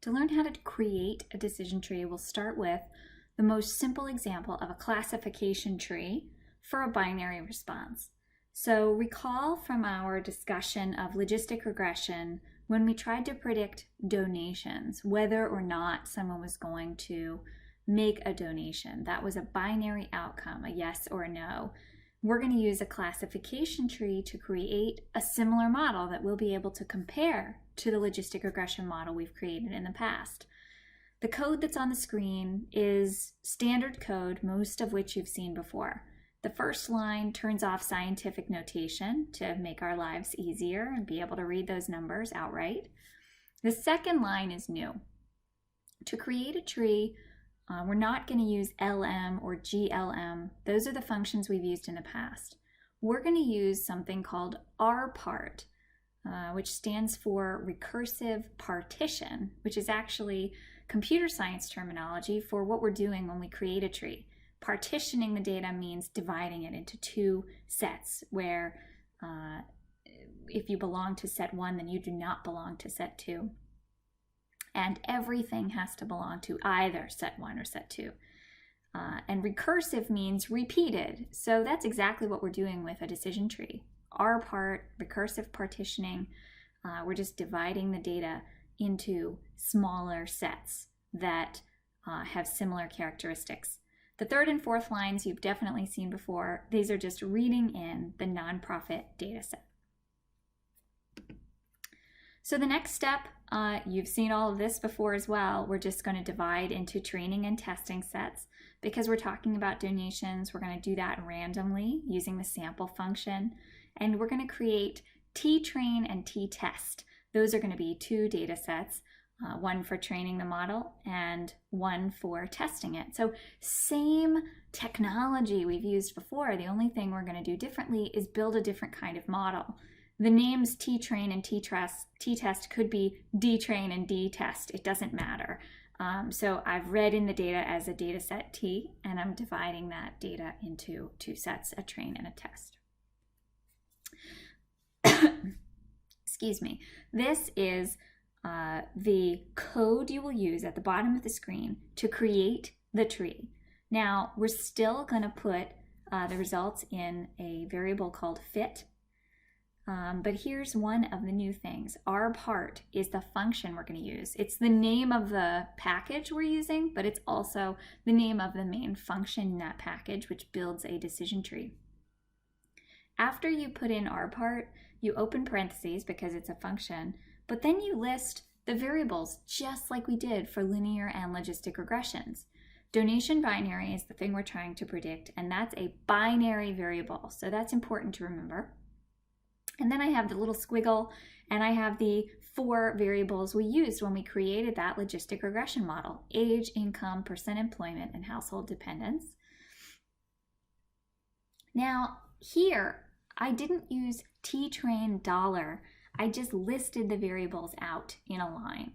To learn how to create a decision tree, we'll start with the most simple example of a classification tree for a binary response. So recall from our discussion of logistic regression when we tried to predict donations, whether or not someone was going to make a donation. That was a binary outcome, a yes or a no. We're going to use a classification tree to create a similar model that we'll be able to compare to the logistic regression model we've created in the past. The code that's on the screen is standard code, most of which you've seen before. The first line turns off scientific notation to make our lives easier and be able to read those numbers outright. The second line is new. To create a tree, we're not going to use LM or GLM. Those are the functions we've used in the past. We're going to use something called rpart, which stands for recursive partition, which is actually computer science terminology for what we're doing when we create a tree. Partitioning the data means dividing it into two sets, where if you belong to set 1, then you do not belong to set 2. And everything has to belong to either set 1 or set 2. And recursive means repeated. So that's exactly what we're doing with a decision tree. rpart, recursive partitioning, we're just dividing the data into smaller sets that have similar characteristics. The third and fourth lines you've definitely seen before. These are just reading in the nonprofit data set. So the next step, you've seen all of this before as well. We're just going to divide into training and testing sets. Because we're talking about donations, we're going to do that randomly using the sample function. And we're going to create t-train and t-test. Those are going to be 2 data sets, one for training the model and one for testing it. So same technology we've used before. The only thing we're going to do differently is build a different kind of model. The names t-train and t-test could be d-train and d-test. It doesn't matter. So I've read in the data as a data set T, and I'm dividing that data into 2 sets, a train and a test. Excuse me. This is the code you will use at the bottom of the screen to create the tree. Now, we're still going to put the results in a variable called fit. But here's one of the new things. rpart is the function we're going to use. It's the name of the package we're using, but it's also the name of the main function in that package, which builds a decision tree. After you put in rpart, you open parentheses because it's a function, but then you list the variables just like we did for linear and logistic regressions. Donation binary is the thing we're trying to predict, and that's a binary variable, so that's important to remember. And then I have the little squiggle, and I have the 4 variables we used when we created that logistic regression model: age, income, percent employment, and household dependence. Now, here, I didn't use t-train $. I just listed the variables out in a line.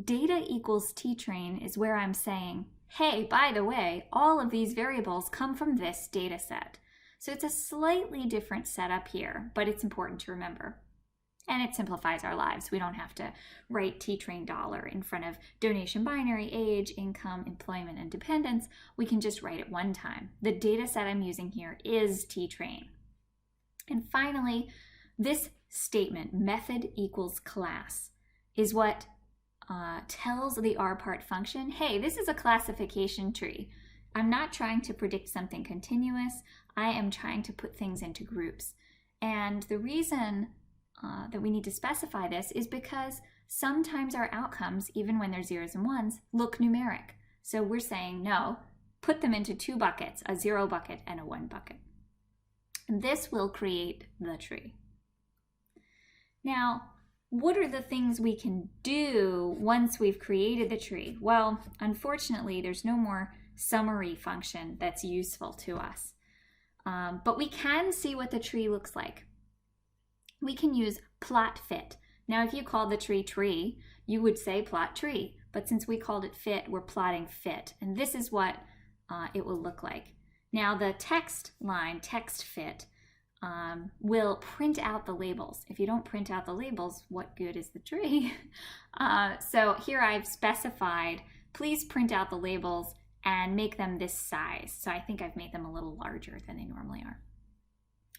Data equals t-train is where I'm saying, hey, by the way, all of these variables come from this data set. So it's a slightly different setup here, but it's important to remember. And it simplifies our lives. We don't have to write t-train $. In front of donation binary, age, income, employment, and dependence. We can just write it one time. The data set I'm using here is t-train. And finally, this statement, method equals class, is what tells the rpart function, hey, this is a classification tree. I'm not trying to predict something continuous. I am trying to put things into groups. And the reason that we need to specify this is because sometimes our outcomes, even when they're zeros and ones, look numeric. So we're saying, no, put them into 2 buckets, a 0 bucket and a 1 bucket. And this will create the tree. Now, what are the things we can do once we've created the tree? Well, unfortunately, there's no more summary function that's useful to us. But we can see what the tree looks like. We can use plot fit. Now, if you called the tree, you would say plot tree. But since we called it fit, we're plotting fit. And this is what it will look like. Now, the text line, text fit, will print out the labels. If you don't print out the labels, what good is the tree? So here I've specified, please print out the labels and make them this size. So I think I've made them a little larger than they normally are,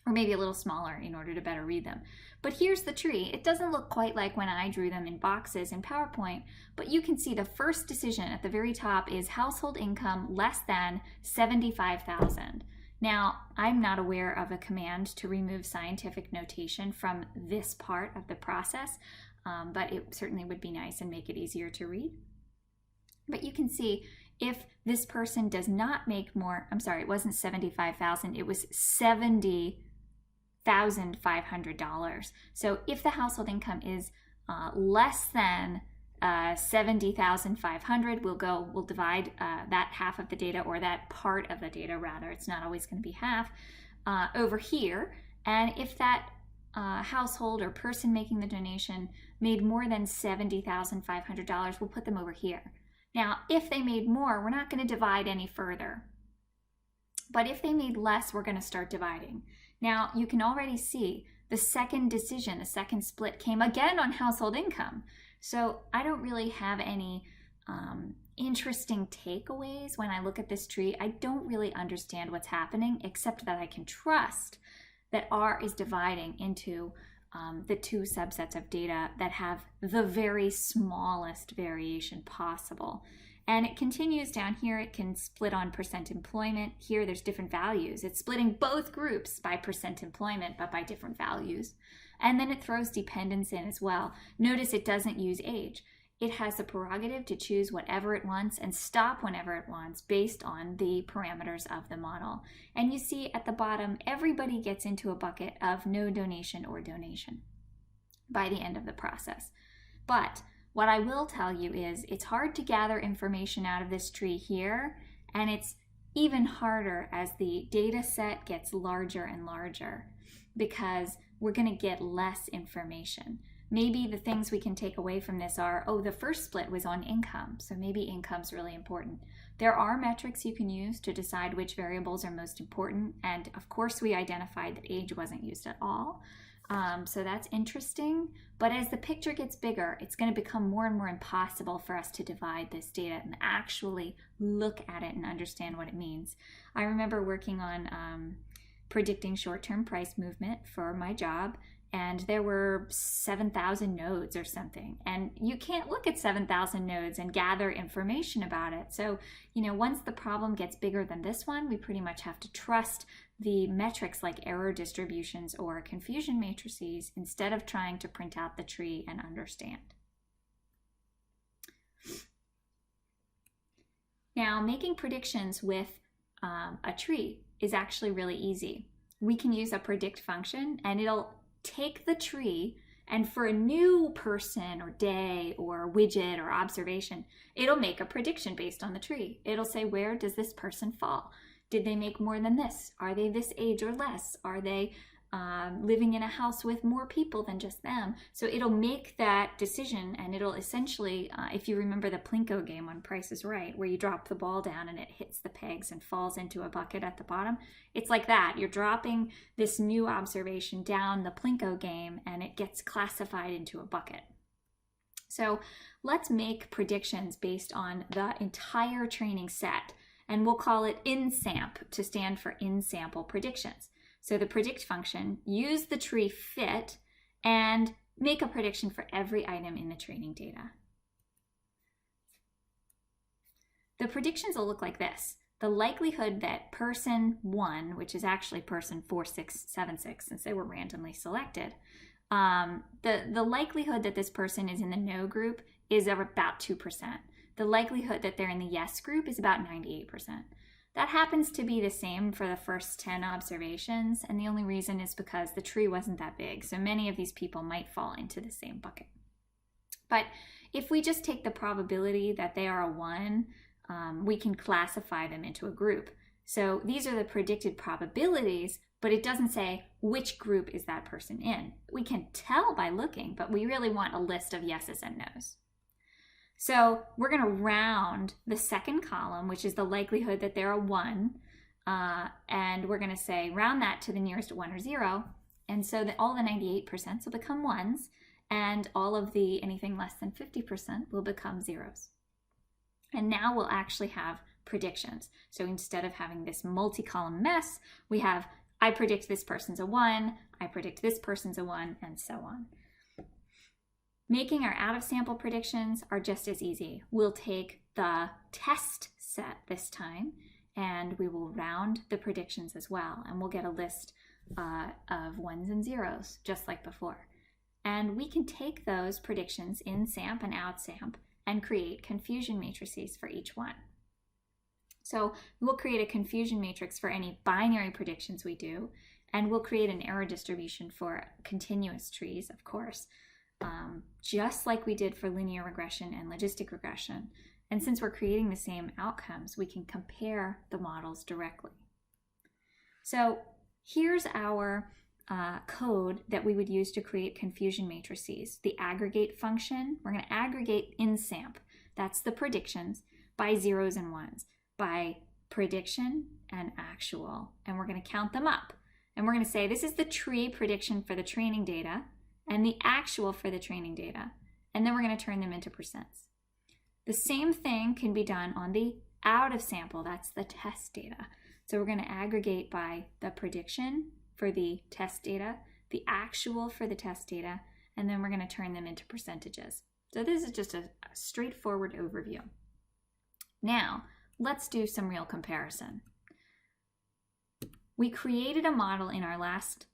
or maybe a little smaller in order to better read them. But here's the tree. It doesn't look quite like when I drew them in boxes in PowerPoint, but you can see the first decision at the very top is household income less than $75,000. Now, I'm not aware of a command to remove scientific notation from this part of the process, but it certainly would be nice and make it easier to read. But you can see if this person does not make more, I'm sorry, it wasn't $75,000, it was $70,500. So if the household income is less than $70,500, we'll divide that half of the data, or that part of the data rather, it's not always going to be half, over here. And if that household or person making the donation made more than $70,500, we'll put them over here. Now, if they made more, we're not going to divide any further. But if they made less, we're going to start dividing. Now, you can already see the second decision, the second split, came again on household income. So I don't really have any interesting takeaways when I look at this tree. I don't really understand what's happening, except that I can trust that R is dividing into the two subsets of data that have the very smallest variation possible. And it continues down here. It can split on percent employment. Here there's different values. It's splitting both groups by percent employment, but by different values. And then it throws dependence in as well. Notice it doesn't use age. It has the prerogative to choose whatever it wants and stop whenever it wants based on the parameters of the model. And you see at the bottom, everybody gets into a bucket of no donation or donation by the end of the process. But what I will tell you is it's hard to gather information out of this tree here, and it's even harder as the data set gets larger and larger, because we're going to get less information. Maybe the things we can take away from this are, oh, the first split was on income, so maybe income's really important. There are metrics you can use to decide which variables are most important, and of course we identified that age wasn't used at all. So that's interesting, but as the picture gets bigger, it's going to become more and more impossible for us to divide this data and actually look at it and understand what it means. I remember working on predicting short-term price movement for my job, and there were 7,000 nodes or something, and you can't look at 7,000 nodes and gather information about it. So, once the problem gets bigger than this one, we pretty much have to trust the metrics like error distributions or confusion matrices instead of trying to print out the tree and understand. Now, making predictions with a tree is actually really easy. We can use a predict function, and it'll take the tree, and for a new person or day or widget or observation, it'll make a prediction based on the tree. It'll say, where does this person fall? Did they make more than this? Are they this age or less? Are they living in a house with more people than just them? So it'll make that decision, and it'll essentially, if you remember the Plinko game on Price is Right, where you drop the ball down and it hits the pegs and falls into a bucket at the bottom, it's like that. You're dropping this new observation down the Plinko game, and it gets classified into a bucket. So let's make predictions based on the entire training set, and we'll call it InSamp to stand for in-sample predictions. So the predict function, use the tree fit, and make a prediction for every item in the training data. The predictions will look like this. The likelihood that person 1, which is actually person 4676 since they were randomly selected, the likelihood that this person is in the no group is about 2%. The likelihood that they're in the yes group is about 98%. That happens to be the same for the first 10 observations, and the only reason is because the tree wasn't that big, so many of these people might fall into the same bucket. But if we just take the probability that they are a 1, we can classify them into a group. So these are the predicted probabilities, but it doesn't say which group is that person in. We can tell by looking, but we really want a list of yeses and nos. So we're going to round the second column, which is the likelihood that they're a 1, and we're going to say round that to the nearest 1 or 0. And so that all the 98% will become 1s, and all of the anything less than 50% will become 0s. And now we'll actually have predictions. So instead of having this multi-column mess, we have I predict this person's a 1, I predict this person's a 1, and so on. Making our out-of-sample predictions are just as easy. We'll take the test set this time, and we will round the predictions as well, and we'll get a list of 1s and 0s, just like before. And we can take those predictions in SAMP and OutSAMP and create confusion matrices for each one. So we'll create a confusion matrix for any binary predictions we do, and we'll create an error distribution for continuous trees, of course, just like we did for linear regression and logistic regression. And since we're creating the same outcomes, we can compare the models directly. So here's our code that we would use to create confusion matrices. The aggregate function, we're going to aggregate in SAMP, that's the predictions, by 0s and 1s, by prediction and actual, and we're going to count them up. And we're going to say this is the tree prediction for the training data and the actual for the training data, and then we're going to turn them into percents. The same thing can be done on the out of sample, that's the test data. So we're going to aggregate by the prediction for the test data, the actual for the test data, and then we're going to turn them into percentages. So this is just a straightforward overview. Now, let's do some real comparison. We created a model in our last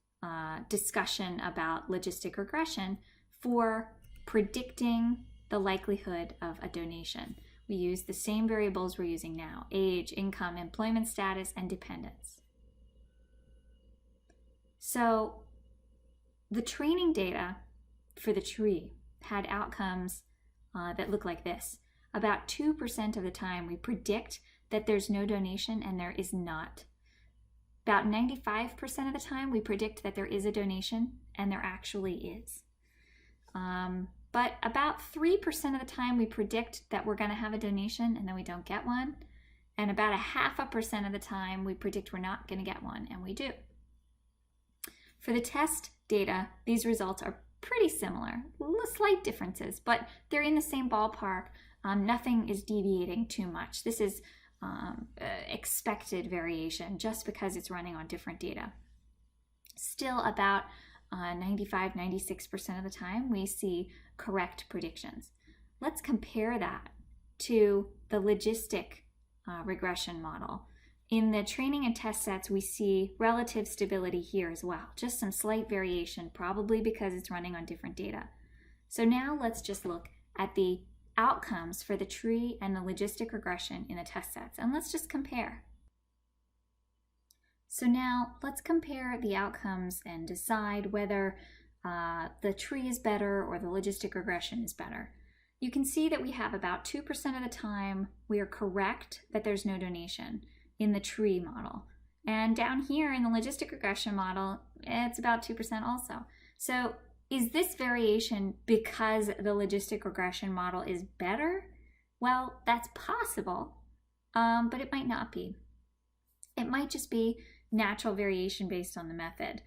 discussion about logistic regression for predicting the likelihood of a donation. We use the same variables we're using now: age, income, employment status, and dependence. So the training data for the tree had outcomes that look like this. About 2% of the time we predict that there's no donation and there is not. About 95% of the time we predict that there is a donation and there actually is. But about 3% of the time we predict that we're going to have a donation and then we don't get one. And about 0.5% of the time we predict we're not going to get one and we do. For the test data, these results are pretty similar, slight differences, but they're in the same ballpark. Nothing is deviating too much. This is expected variation just because it's running on different data. Still, about 95-96% of the time we see correct predictions. Let's compare that to the logistic regression model. In the training and test sets, we see relative stability here as well, just some slight variation, probably because it's running on different data. So now let's just look at the outcomes for the tree and the logistic regression in the test sets, and let's just compare. So now let's compare the outcomes and decide whether the tree is better or the logistic regression is better. You can see that we have about 2% of the time we are correct that there's no donation in the tree model. And down here in the logistic regression model, it's about 2% also. So is this variation because the logistic regression model is better? Well, that's possible, but it might not be. It might just be natural variation based on the method.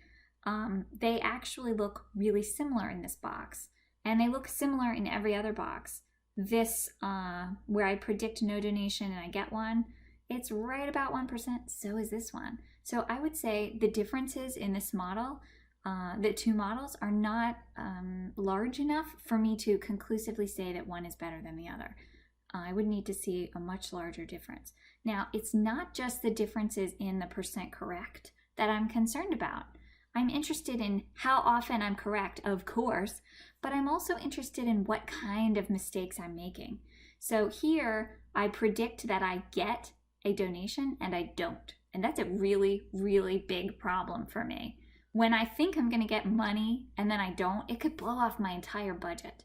They actually look really similar in this box, and they look similar in every other box. This, where I predict no donation and I get one, it's right about 1%, so is this one. So I would say the differences in this model, the two models, are not large enough for me to conclusively say that one is better than the other. I would need to see a much larger difference. Now, it's not just the differences in the percent correct that I'm concerned about. I'm interested in how often I'm correct, of course, but I'm also interested in what kind of mistakes I'm making. So here, I predict that I get a donation and I don't. And that's a really, really big problem for me. When I think I'm going to get money and then I don't, it could blow off my entire budget.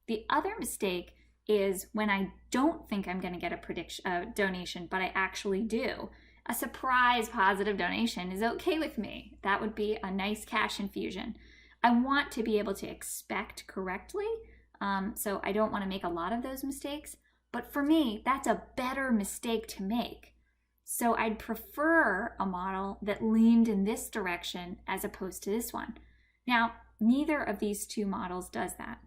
The other mistake is when I don't think I'm going to get a donation, but I actually do. A surprise positive donation is okay with me. That would be a nice cash infusion. I want to be able to expect correctly, so I don't want to make a lot of those mistakes. But for me, that's a better mistake to make. So I'd prefer a model that leaned in this direction as opposed to this one. Now, neither of these two models does that.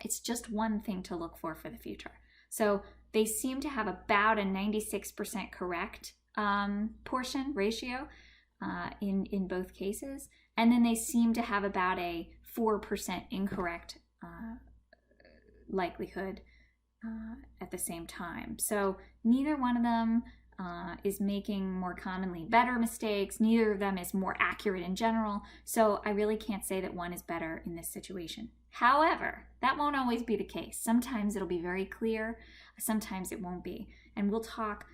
It's just one thing to look for the future. So they seem to have about a 96% correct portion ratio in both cases. And then they seem to have about a 4% incorrect likelihood at the same time. So neither one of them is making more commonly better mistakes. Neither of them is more accurate in general. So I really can't say that one is better in this situation. However, that won't always be the case. Sometimes it'll be very clear. Sometimes it won't be. And we'll talk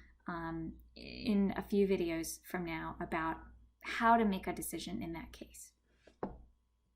in a few videos from now about how to make a decision in that case.